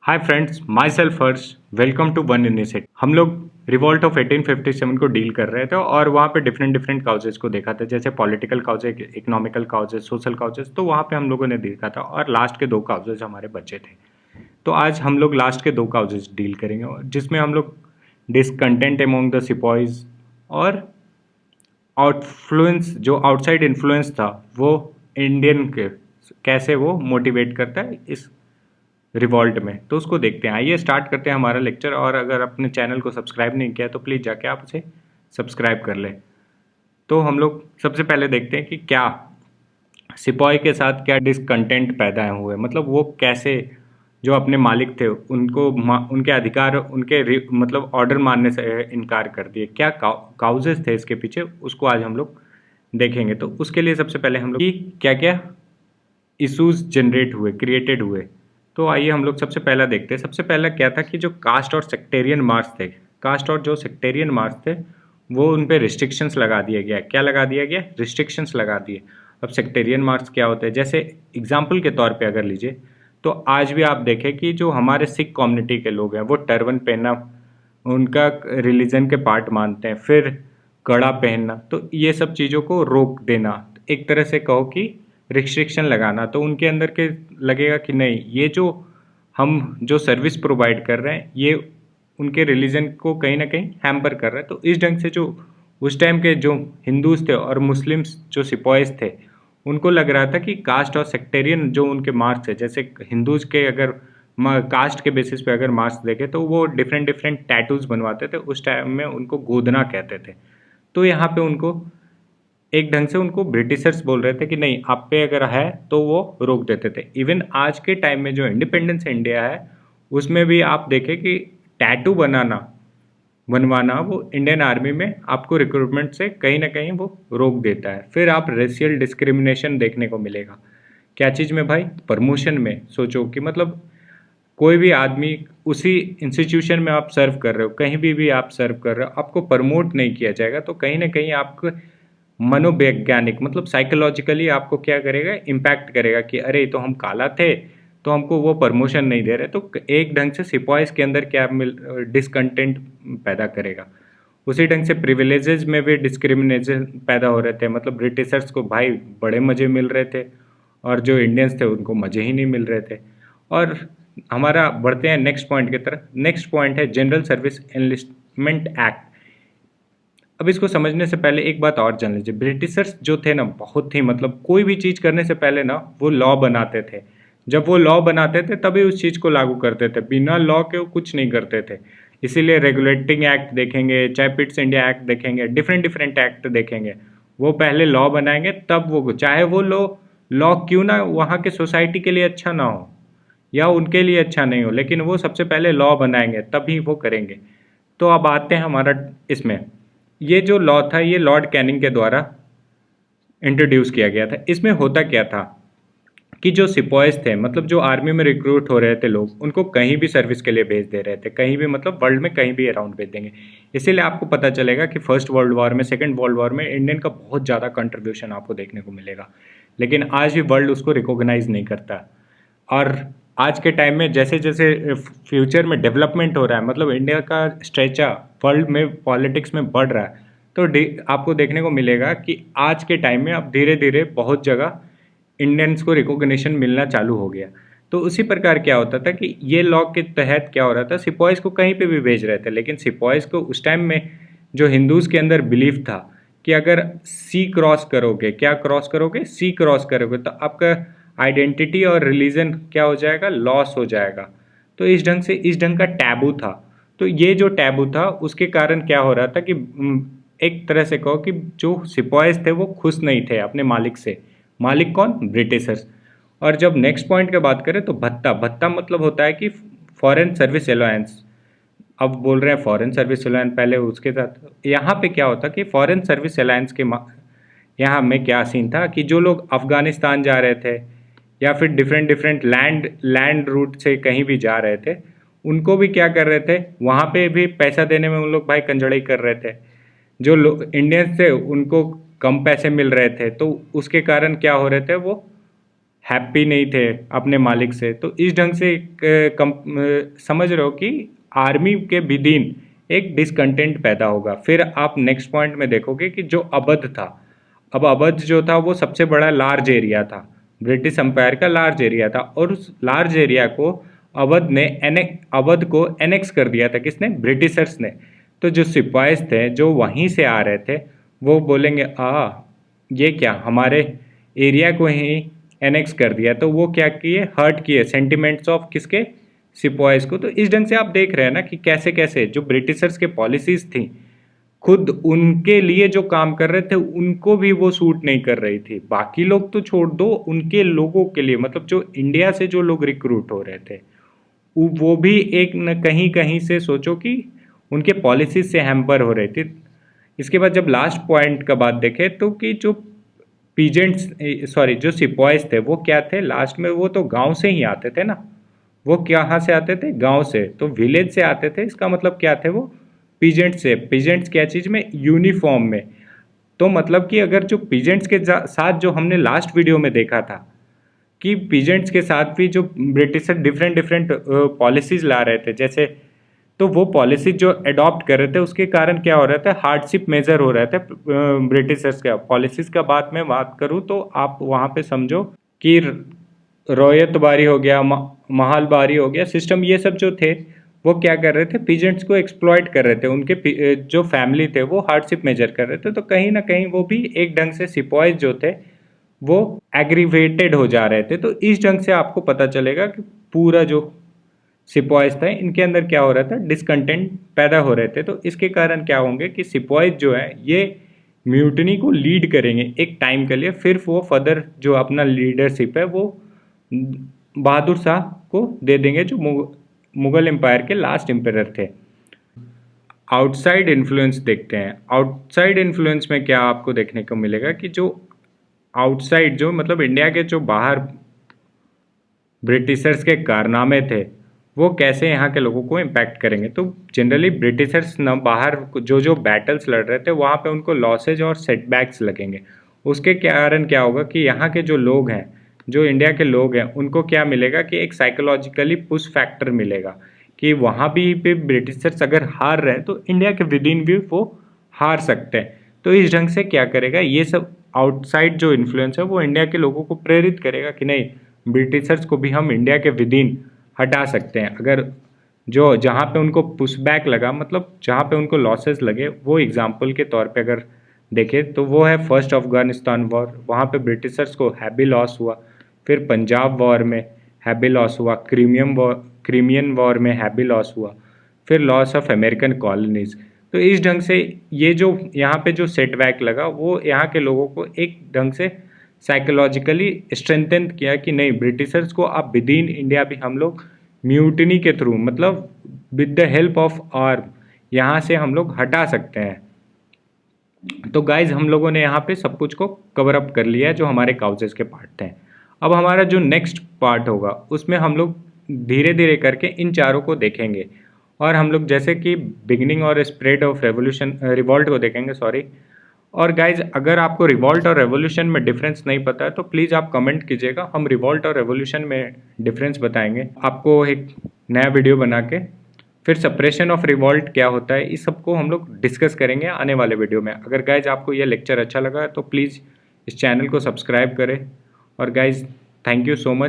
Hi friends, myself Harsh. Welcome to one initiative. हम लोग revolt of 1857 को deal कर रहे थे और वहाँ पे डिफरेंट डिफरेंट काउजेस को देखा था, जैसे political causes, economical causes, social causes. तो वहाँ पे हम लोगों ने देखा था और लास्ट के दो काउजेस हमारे बचे थे। तो आज हम लोग लास्ट के दो काउजेस डील करेंगे, जिसमें हम लोग डिसकंटेंट अमोंग द सिपॉइज और आउटफ्लुएंस, जो आउटसाइड इन्फ्लुएंस था वो इंडियन के कैसे वो मोटिवेट करता है इस रिवॉल्ट में। तो उसको देखते हैं। आइए स्टार्ट करते हैं हमारा लेक्चर। और अगर अपने चैनल को सब्सक्राइब नहीं किया तो प्लीज़ जाके आप उसे सब्सक्राइब कर लें। तो हम लोग सबसे पहले देखते हैं कि क्या सिपाही के साथ क्या डिसकंटेंट पैदा हुए, मतलब वो कैसे जो अपने मालिक थे उनको उनके अधिकार, मतलब ऑर्डर मानने से इनकार कर दिए। क्या काउजेस थे इसके पीछे, उसको आज हम लोग देखेंगे। तो उसके लिए सबसे पहले हम लोग कि क्या क्या इश्यूज जनरेट हुए, क्रिएटेड हुए। तो आइए हम लोग सबसे पहला देखते हैं। सबसे पहला क्या था कि जो कास्ट और सेक्टेरियन मार्च थे, कास्ट और जो सेक्टेरियन मार्च थे वो उन पे रिस्ट्रिक्शंस लगा दिया गया। क्या लगा दिया गया? रिस्ट्रिक्शंस लगा दिए। अब सेक्टेरियन मार्च क्या होते हैं, जैसे एग्जाम्पल के तौर पे अगर लीजिए तो आज भी आप देखें कि जो हमारे सिख कम्युनिटी के लोग हैं वो टर्बन पहनना उनका रिलीजन के पार्ट मानते हैं, फिर कड़ा पहनना, तो ये सब चीज़ों को रोक देना, एक तरह से कहो कि रिस्ट्रिक्शन लगाना। तो उनके अंदर के लगेगा कि नहीं, ये जो हम जो सर्विस प्रोवाइड कर रहे हैं ये उनके रिलीजन को कहीं ना कहीं हैम्पर कर रहा है। तो इस ढंग से जो उस टाइम के जो हिंदूज थे और मुस्लिम्स जो सिपाहीज थे उनको लग रहा था कि कास्ट और सेक्टेरियन जो उनके मार्क्स है, जैसे हिंदूज के अगर कास्ट के बेसिस पे अगर मार्क्स देखे तो वो डिफरेंट डिफरेंट टैटूज बनवाते थे। उस टाइम में उनको गोदना कहते थे। तो यहाँ पे उनको एक ढंग से उनको ब्रिटिशर्स बोल रहे थे कि नहीं, आप पे अगर है तो वो रोक देते थे। इवन आज के टाइम में जो इंडिपेंडेंस इंडिया है उसमें भी आप देखें कि टैटू बनवाना वो इंडियन आर्मी में आपको रिक्रूटमेंट से कहीं ना कहीं वो रोक देता है। फिर आप रेशियल डिस्क्रिमिनेशन देखने को मिलेगा। क्या चीज़ में भाई? प्रमोशन में। सोचो कि मतलब कोई भी आदमी उसी इंस्टीट्यूशन में आप सर्व कर रहे हो, कहीं भी आप सर्व कर रहे हो, आपको प्रमोट नहीं किया जाएगा तो कहीं ना कहीं आपको मनोवैज्ञानिक, मतलब साइकोलॉजिकली आपको क्या करेगा, इम्पैक्ट करेगा कि अरे तो हम काला थे तो हमको वो प्रमोशन नहीं दे रहे। तो एक ढंग से सिपाहीज के अंदर क्या डिसकंटेंट पैदा करेगा। उसी ढंग से प्रिविलेजेस में भी डिस्क्रिमिनेशन पैदा हो रहे थे। मतलब ब्रिटिशर्स को भाई बड़े मज़े मिल रहे थे और जो इंडियंस थे उनको मज़े ही नहीं मिल रहे थे। और हमारा बढ़ते हैं नेक्स्ट पॉइंट की तरफ। नेक्स्ट पॉइंट है जनरल सर्विस एनलिस्टमेंट एक्ट। अब इसको समझने से पहले एक बात और जान लीजिए। ब्रिटिशर्स जो थे ना, बहुत ही मतलब कोई भी चीज़ करने से पहले ना वो लॉ बनाते थे। जब वो लॉ बनाते थे तभी उस चीज़ को लागू करते थे, बिना लॉ के वो कुछ नहीं करते थे। इसीलिए रेगुलेटिंग एक्ट देखेंगे, चाहे पिट्स इंडिया एक्ट देखेंगे, डिफरेंट डिफरेंट एक्ट देखेंगे, वो पहले लॉ बनाएंगे तब वो, चाहे वो लॉ क्यों ना वहाँ के सोसाइटी के लिए अच्छा ना हो या उनके लिए अच्छा नहीं हो, लेकिन वो सबसे पहले लॉ बनाएंगे तभी वो करेंगे। तो अब आते हैं हमारा इसमें, ये जो लॉ था ये लॉर्ड कैनिंग के द्वारा इंट्रोड्यूस किया गया था। इसमें होता क्या था कि जो सिपाहीज थे, मतलब जो आर्मी में रिक्रूट हो रहे थे लोग, उनको कहीं भी सर्विस के लिए भेज दे रहे थे, कहीं भी, मतलब वर्ल्ड में कहीं भी अराउंड भेज देंगे। इसीलिए आपको पता चलेगा कि फर्स्ट वर्ल्ड वॉर में, सेकेंड वर्ल्ड वॉर में इंडियन का बहुत ज़्यादा कंट्रीब्यूशन आपको देखने को मिलेगा, लेकिन आज भी वर्ल्ड उसको रिकॉग्नाइज नहीं करता। और आज के टाइम में जैसे जैसे फ्यूचर में डेवलपमेंट हो रहा है, मतलब इंडिया का स्ट्रेचा वर्ल्ड में पॉलिटिक्स में बढ़ रहा है, तो आपको देखने को मिलेगा कि आज के टाइम में अब धीरे धीरे बहुत जगह इंडियंस को रिकॉग्निशन मिलना चालू हो गया। तो उसी प्रकार क्या होता था कि ये लॉ के तहत क्या हो रहा था, सिपाहीज को कहीं पे भी भेज रहे थे, लेकिन सिपाहीज को उस टाइम में जो हिंदूज के अंदर बिलीफ था कि अगर सी क्रॉस करोगे, क्या क्रॉस करोगे, सी क्रॉस करोगे, तो आपका आइडेंटिटी और रिलीजन क्या हो जाएगा, लॉस हो जाएगा। तो इस ढंग का टैबू था। तो ये जो टैबू था उसके कारण क्या हो रहा था कि एक तरह से कहो कि जो सिपाहीज थे वो खुश नहीं थे अपने मालिक से। मालिक कौन? ब्रिटिशर्स। और जब नेक्स्ट पॉइंट की बात करें तो भत्ता, भत्ता मतलब होता है कि फॉरेन सर्विस अलाउंस। अब बोल रहे हैं फॉरेन सर्विस अलाउंस, पहले उसके साथ यहाँ पे क्या होता कि फॉरेन सर्विस अलाउंस के यहाँ में क्या सीन था कि जो लोग अफगानिस्तान जा रहे थे या फिर डिफरेंट डिफरेंट लैंड रूट से कहीं भी जा रहे थे, उनको भी क्या कर रहे थे, वहाँ पे भी पैसा देने में उन लोग भाई कंजड़ई कर रहे थे। जो लोग इंडियंस थे उनको कम पैसे मिल रहे थे, तो उसके कारण क्या हो रहे थे, वो हैप्पी नहीं थे अपने मालिक से। तो इस ढंग से समझ रहे हो कि आर्मी के विदिन एक डिसकंटेंट पैदा होगा। फिर आप नेक्स्ट पॉइंट में देखोगे कि जो अवध था, अब अवध जो था वो सबसे बड़ा लार्ज एरिया था, ब्रिटिश एम्पायर का लार्ज एरिया था, और उस लार्ज एरिया को अवध को एनेक्स कर दिया था किसने? ब्रिटिशर्स ने। तो जो सिपाहीस थे जो वहीं से आ रहे थे वो बोलेंगे ये क्या, हमारे एरिया को ही एनेक्स कर दिया। तो वो क्या किए, हर्ट किए सेंटिमेंट्स ऑफ किसके? सिपाहीस को। तो इस ढंग से आप देख रहे हैं ना कि कैसे कैसे जो ब्रिटिशर्स के पॉलिसीज थी, खुद उनके लिए जो काम कर रहे थे उनको भी वो सूट नहीं कर रही थी। बाकी लोग तो छोड़ दो, उनके लोगों के लिए, मतलब जो इंडिया से जो लोग रिक्रूट हो रहे थे वो भी एक न कहीं कहीं से सोचो कि उनके पॉलिसीज से हैम्पर हो रहे थे। इसके बाद जब लास्ट पॉइंट का बात देखें तो कि जो जो सिपाहीस थे वो क्या थे लास्ट में? वो तो गांव से ही आते थे ना। वो कहाँ से आते थे? गांव से। तो विलेज से आते थे, इसका मतलब क्या थे वो? पीजेंट्स से। पीजेंट्स क्या चीज़ में? यूनिफॉर्म में। तो मतलब कि अगर जो पीजेंट्स के साथ जो हमने लास्ट वीडियो में देखा था कि पीजेंट्स के साथ भी जो ब्रिटिशर डिफरेंट डिफरेंट पॉलिसीज ला रहे थे, जैसे तो वो पॉलिसी जो अडॉप्ट कर रहे थे उसके कारण क्या हो रहा था? हार्डशिप मेजर हो रहे थे ब्रिटिशर्स का। पॉलिसीज का बात करूँ तो आप वहाँ पे समझो कि रौयतबारी हो गया, महालबारी हो गया, सिस्टम, ये सब जो थे वो क्या कर रहे थे? पीजेंट्स को एक्सप्लॉइट कर रहे थे। उनके जो फैमिली थे वो हार्डशिप मेजर कर रहे थे। तो कहीं ना कहीं वो भी एक ढंग से सिपाही जो थे वो एग्रीवेटेड हो जा रहे थे। तो इस ढंग से आपको पता चलेगा कि पूरा जो सिपाहीस था इनके अंदर क्या हो रहा था? डिसकंटेंट पैदा हो रहे थे। तो इसके कारण क्या होंगे कि सिपाहीस जो है ये म्यूटनी को लीड करेंगे एक टाइम के लिए, फिर वो फर्दर जो अपना लीडरशिप है वो बहादुर शाह को दे देंगे जो मुगल एम्पायर के लास्ट एम्पायर थे। आउटसाइड इन्फ्लुएंस देखते हैं। आउटसाइड इन्फ्लुएंस में क्या आपको देखने को मिलेगा कि जो आउटसाइड जो मतलब इंडिया के जो बाहर ब्रिटिशर्स के कारनामे थे वो कैसे यहाँ के लोगों को इम्पैक्ट करेंगे। तो जनरली ब्रिटिशर्स न बाहर जो जो बैटल्स लड़ रहे थे वहाँ पे उनको लॉसेज और सेटबैक्स लगेंगे। उसके कारण क्या होगा कि यहाँ के जो लोग हैं, जो इंडिया के लोग हैं, उनको क्या मिलेगा कि एक साइकोलॉजिकली पुश फैक्टर मिलेगा कि वहाँ भी पे ब्रिटिशर्स अगर हार रहे हैं तो इंडिया के विद इन भी वो हार सकते हैं। तो इस ढंग से क्या करेगा, ये सब आउटसाइड जो इन्फ्लुएंस है वो इंडिया के लोगों को प्रेरित करेगा कि नहीं, ब्रिटिशर्स को भी हम इंडिया के विद इन हटा सकते हैं। अगर जो जहाँ पे उनको पुशबैक लगा, मतलब जहाँ पे उनको लॉसेस लगे, वो एग्जांपल के तौर पे अगर देखें तो वो है फर्स्ट अफगानिस्तान वॉर। वहाँ पे ब्रिटिशर्स को हैवी लॉस हुआ। फिर पंजाब वॉर में हैवी लॉस हुआ। क्रीमियन वॉर में हैवी लॉस हुआ। फिर लॉस ऑफ अमेरिकन कॉलोनीज। तो इस ढंग से ये जो यहाँ पे जो सेटबैक लगा वो यहाँ के लोगों को एक ढंग से साइकोलॉजिकली स्ट्रेंथन किया कि नहीं, ब्रिटिशर्स को अब विद इन इंडिया भी हम लोग म्यूटनी के थ्रू, मतलब with the help of arm, यहाँ से हम लोग हटा सकते हैं। तो गाइज हम लोगों ने यहाँ पे सब कुछ को कवर अप कर लिया है जो हमारे काउजेस के पार्ट थे। अब हमारा जो नेक्स्ट पार्ट होगा उसमें हम लोग धीरे धीरे करके इन चारों को देखेंगे, और हम लोग जैसे कि बिगिनिंग और स्प्रेड ऑफ रिवॉल्ट को देखेंगे, सॉरी। और गाइज अगर आपको रिवॉल्ट और रेवोल्यूशन में डिफरेंस नहीं पता है तो प्लीज़ आप कमेंट कीजिएगा, हम रिवॉल्ट और रेवोल्यूशन में डिफरेंस बताएंगे आपको एक नया वीडियो बना के। फिर सप्रेशन ऑफ रिवॉल्ट क्या होता है, इस सबको हम लोग डिस्कस करेंगे आने वाले वीडियो में। अगर गाइज आपको यह लेक्चर अच्छा लगा तो प्लीज़ इस चैनल को सब्सक्राइब करें। और guys thank you so much.